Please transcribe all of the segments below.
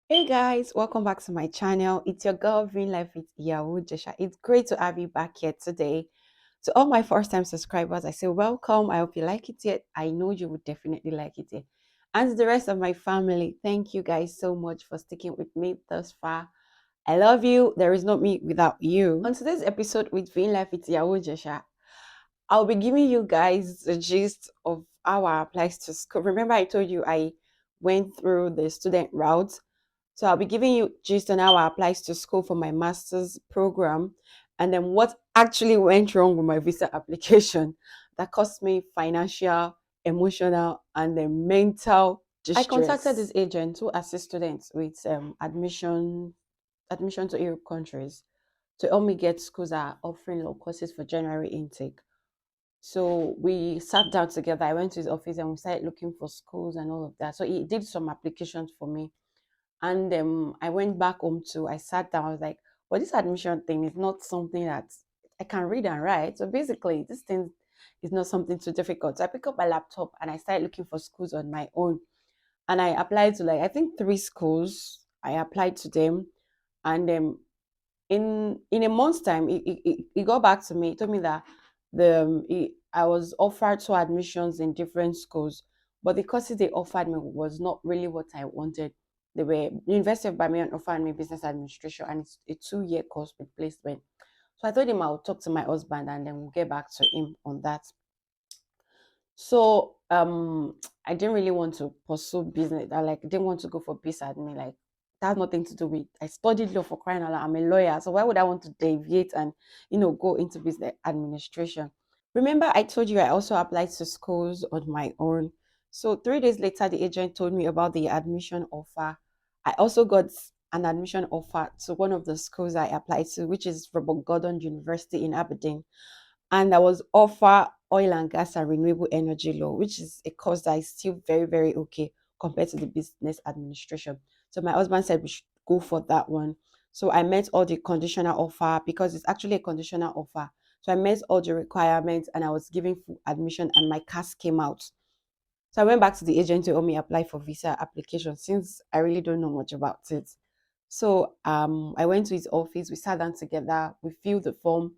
Hey guys, welcome back to my channel. It's your girl Green Life with Yahoo Jesha. It's great to have you back here today. To all my first time subscribers, I say welcome. I hope you like it yet. I know you would definitely like it yet. And to the rest of my family, thank you guys so much for sticking with me thus far. I love you. There is no me without you. On today's episode with Green Life with Yahoo Jesha, I'll be giving you guys the gist of how I applies to school. Remember, I told you I went through the student route. So I'll be giving you gist on how I applies to school for my master's program and then what actually went wrong with my visa application that cost me financial, emotional, and then mental distress. I contacted this agent who assists students with admission to Europe countries to help me get schools that are offering low courses for January intake. So we sat down together. I went to his office and we started looking for schools and all of that. So he did some applications for me. And I went back home too. I sat down. I was like, well, this admission thing is not something that I can read and write. So basically, this thing is not something too difficult. So I picked up my laptop and I started looking for schools on my own. And I applied to like, I think three schools. I applied to them. And in a month's time, he got back to me. He told me that I was offered two admissions in different schools, but the courses they offered me was not really what I wanted. They were University of Birmingham offered me business administration, and it's a 2 year course with placement. So I told him I'll talk to my husband and then we'll get back to him on that. So I didn't really want to pursue business. I like didn't want to go for business admin. Like that has nothing to do with I studied law for crying out loud. I'm a lawyer. So why would I want to deviate and go into business administration? Remember, I told you I also applied to schools on my own. So 3 days later, the agent told me about the admission offer. I also got an admission offer to one of the schools I applied to, which is Robert Gordon University in Aberdeen. And I was offered oil and gas and renewable energy law, which is a course that is still very, very okay compared to the business administration. So my husband said we should go for that one. So I met all the conditional offer because it's actually a conditional offer. So I met all the requirements and I was given full admission and my cast came out. So I went back to the agent to help me apply for visa application since I really don't know much about it. So I went to his office, we sat down together, we filled the form.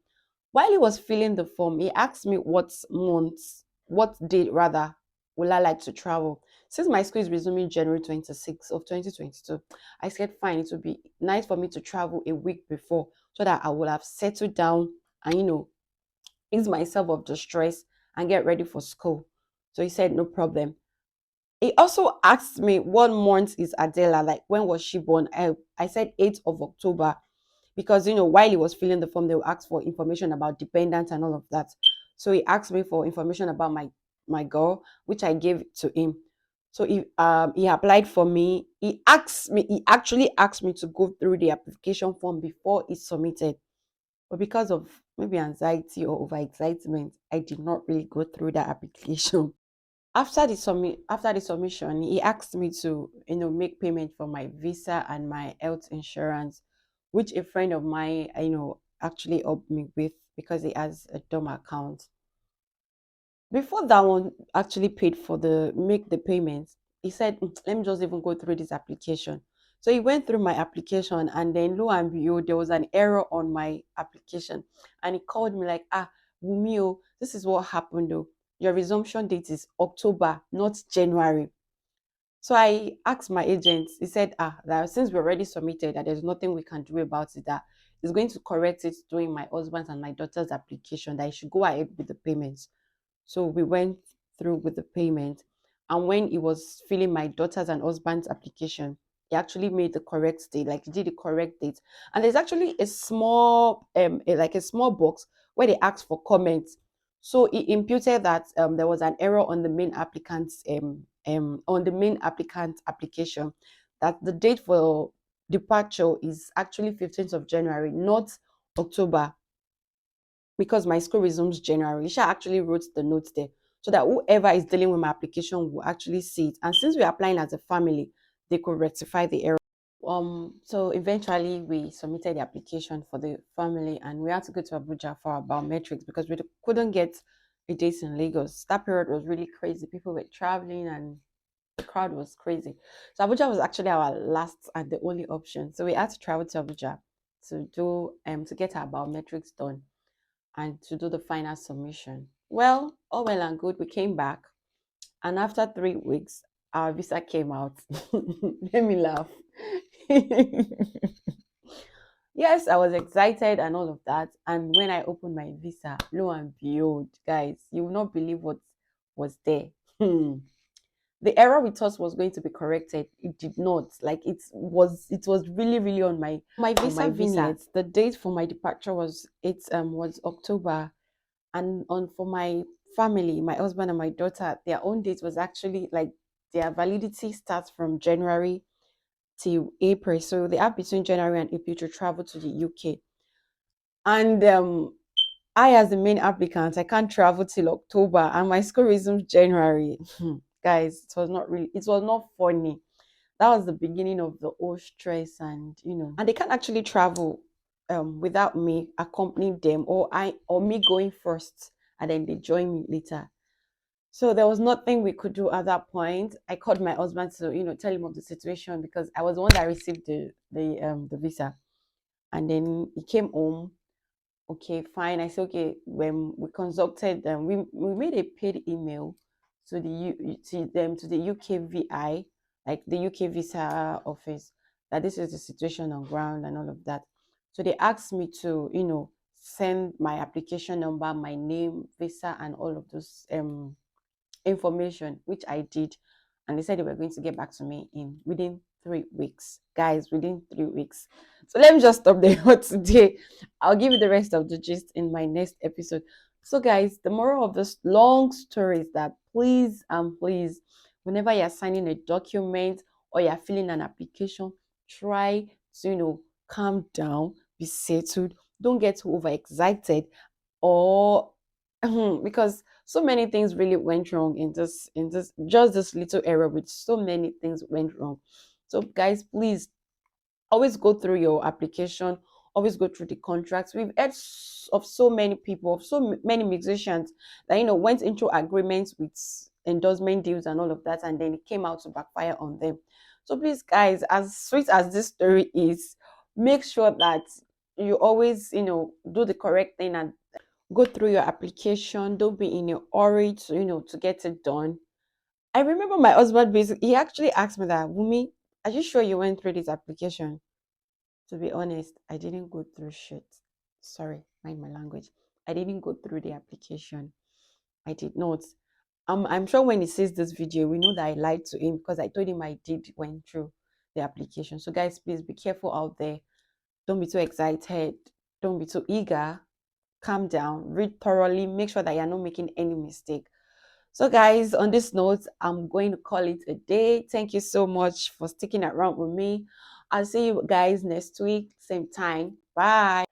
While he was filling the form, he asked me what date rather, will I like to travel. Since my school is resuming January 26th of 2022, I said, fine, it would be nice for me to travel a week before so that I will have settled down and, ease myself of the stress and get ready for school. So he said, no problem. He also asked me what month is Adela, like when was she born? I said 8th of October because while he was filling the form they will ask for information about dependents and all of that. So he asked me for information about my girl, which I gave to him. So he applied for me. He actually asked me to go through the application form before he submitted, but because of maybe anxiety or overexcitement I did not really go through that application. After the submission, he asked me to make payment for my visa and my health insurance, which a friend of mine actually helped me with because he has a dorm account. Before that one actually paid for the make the payment, he said, let me just even go through this application. So he went through my application and then lo and behold, there was an error on my application. And he called me like, Wumio, this is what happened though. Your resumption date is October, not January. So I asked my agent, he said, that since we already submitted, that there's nothing we can do about it, that he's going to correct it during my husband's and my daughter's application, that I should go ahead with the payments. So we went through with the payment. And when he was filling my daughter's and husband's application, he actually made the correct date, like he did the correct date. And there's actually a small, like a small box where they ask for comments. So he imputed that there was an error on the main applicant's application, that the date for departure is actually 15th of January, not October, because my school resumes January. Isha actually wrote the notes there so that whoever is dealing with my application will actually see it. And since we're applying as a family, they could rectify the error. So eventually we submitted the application for the family and we had to go to Abuja for our biometrics because we couldn't get a date in Lagos. That period was really crazy. People were traveling and crowd was crazy. So Abuja was actually our last and the only option. So we had to travel to Abuja to do to get our biometrics done and to do the final submission. Well, all well and good. We came back, and after 3 weeks, our visa came out. Let me laugh. Yes, I was excited and all of that. And when I opened my visa, lo and behold, guys, you will not believe what was there. Hmm. The error we thought was going to be corrected, it did not. Like it was really, really on my visa vignette. The date for my departure was October, and on for my family, my husband and my daughter, their own date was actually like their validity starts from January till April. So they have between January and April to travel to the UK. And I, as the main applicant, I can't travel till October, and my school resumes January. Guys, it was not funny. That was the beginning of the whole stress, and they can't actually travel without me accompanying them, or me going first and then they join me later. So there was nothing we could do at that point. I called my husband to tell him of the situation, because I was the one that received the visa, and then he came home. Okay, fine. I said, okay, when we consulted them, we made a paid email to the UKVI, like the UK visa office, that this is the situation on ground and all of that. So they asked me to, send my application number, my name, visa, and all of those information, which I did. And they said they were going to get back to me in within 3 weeks. Guys, within 3 weeks. So let me just stop there for today. I'll give you the rest of the gist in my next episode. So, guys, the moral of this long story is that please and please, whenever you're signing a document or you're filling an application, try to, calm down, be settled, don't get too overexcited, or because so many things really went wrong in this just this little error, with so many things went wrong. So guys, please always go through your application, always go through the contracts. We've heard of so many people, of so many musicians that went into agreements with endorsement deals and all of that, and then it came out to backfire on them. So please, guys, as sweet as this story is, make sure that you always do the correct thing and go through your application. Don't be in a hurry to get it done. I remember my husband basically, he actually asked me that, Wumi, are you sure you went through this application? To be honest, I didn't go through shit. Sorry, mind my language. I didn't go through the application. I did not. I'm sure when he sees this video, we know that I lied to him, because I told him I did went through the application. So guys, please be careful out there. Don't be too excited. Don't be too eager. Calm down, read thoroughly, make sure that you're not making any mistake. So guys, on this note, I'm going to call it a day. Thank you so much for sticking around with me. I'll see you guys next week, same time. Bye.